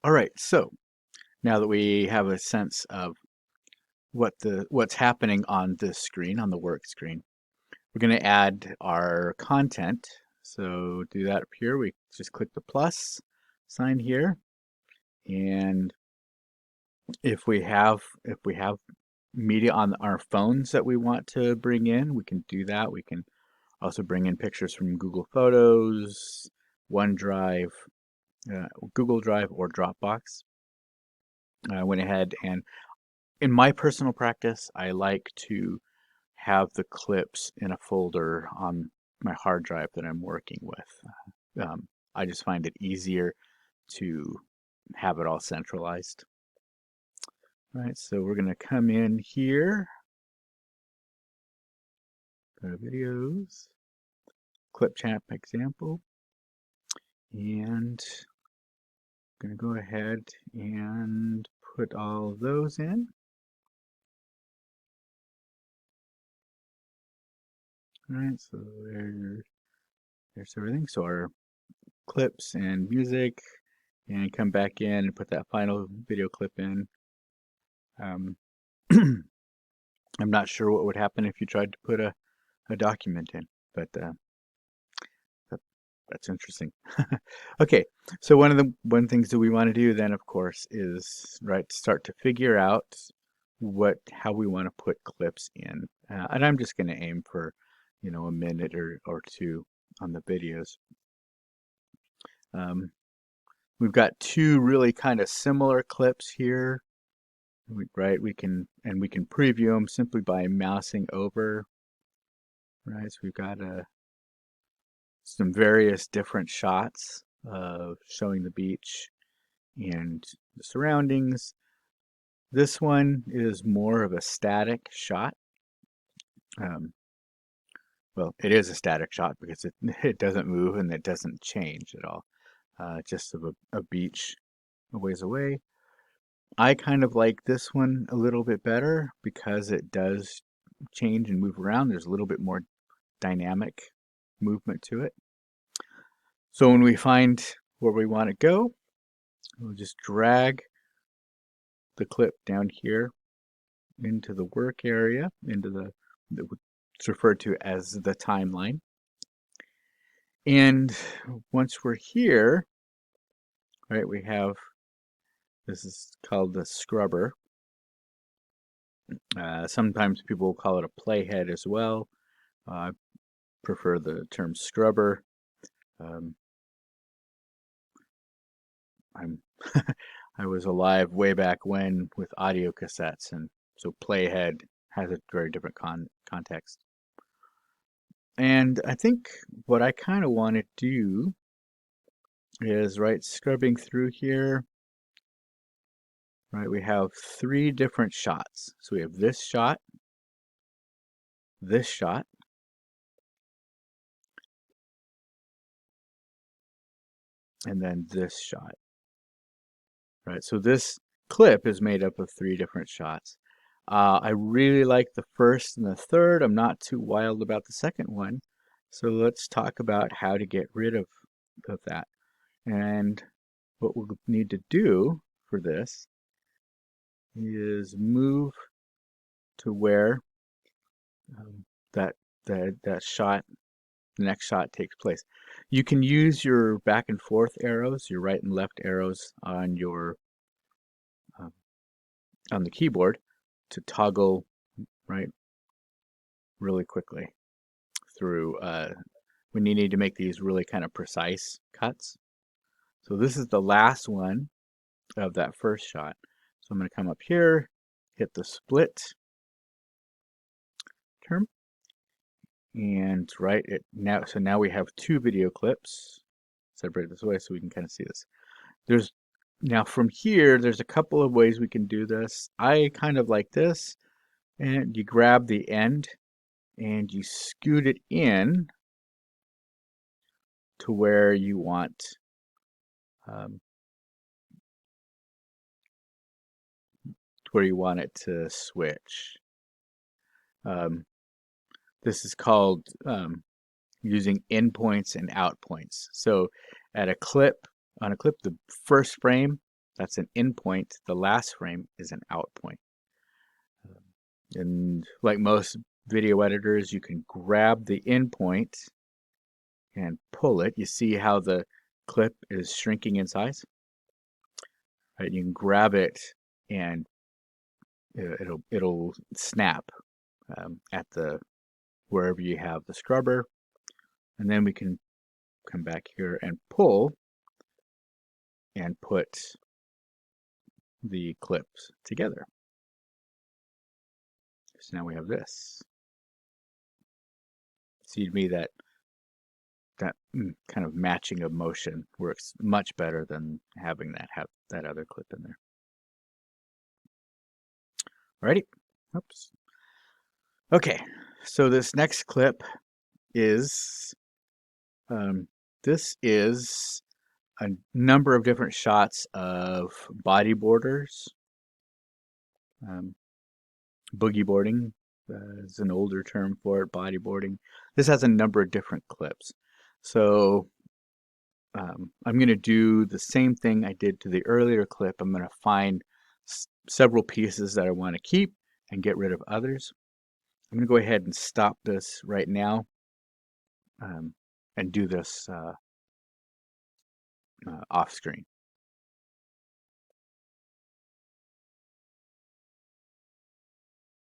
All right, so now that we have a sense of what's happening on this screen, on the work screen, we're going to add our content. So do that up here. We just click the plus sign here, and if we have media on our phones that we want to bring in, we can do that. We can also bring in pictures from Google Photos, OneDrive, Google Drive, or Dropbox. I went ahead and in my personal practice, I like to have the clips in a folder on my hard drive that I'm working with. I just find it easier to have it all centralized. All right, so we're going to come in here, go to videos, Clipchamp example, and I'm going to go ahead and put all of those in. All right, so there's everything. So our clips and music, and come back in and put that final video clip in. Um, I'm not sure what would happen if you tried to put a document in, but that's interesting. Okay, so one things that we want to do then, of course, is start to figure out how we want to put clips in, and I'm just going to aim for a minute or two on the videos. We've got two really kind of similar clips here, right? We can preview them simply by mousing over, right? So we've got some various different shots of showing the beach and the surroundings. This one is more of a static shot. Well, it is a static shot because it doesn't move and it doesn't change at all. Just of a beach a ways away. I kind of like this one a little bit better because it does change and move around. There's a little bit more dynamic movement to it. So when we find where we want to go, we'll just drag the clip down here into the work area, into it's referred to as the timeline. And once we're here, right, we have, this is called the scrubber. Sometimes people will call it a playhead as well. I prefer the term scrubber. I was alive way back when with audio cassettes, and so playhead has a very different context. And I think what I kind of want to do is, scrubbing through here, we have three different shots. So we have this shot, and then this shot, right? So this clip is made up of three different shots. I really like the first and the third. I'm not too wild about the second one. So let's talk about how to get rid of that. And what we'll need to do for this is move to where that shot, the next shot takes place. You can use your back and forth arrows, your right and left arrows on your on the keyboard to toggle really quickly through when you need to make these really kind of precise cuts. So this is the last one of that first shot. So I'm going to come up here, hit the split term, and so now we have two video clips separated this way so we can kind of see this. Now from here, there's a couple of ways we can do this. I kind of like this, and you grab the end and you scoot it in to where you want it to switch. This is called using in points and out points. So on a clip, the first frame, That's an in point. The last frame is an out point. And like most video editors, you can grab the in point and pull it. You see how the clip is shrinking in size? Right, you can grab it and it'll snap at the wherever you have the scrubber, and then we can come back here and pull and put the clips together. So now we have this. See, to me that kind of matching of motion works much better than having that other clip in there. Alrighty. Oops. Okay, so this next clip is this is a number of different shots of bodyboarders. Boogie boarding is an older term for it, bodyboarding. This has a number of different clips. So I'm going to do the same thing I did to the earlier clip. I'm going to find several pieces that I want to keep and get rid of others. I'm going to go ahead and stop this right now and do this off screen.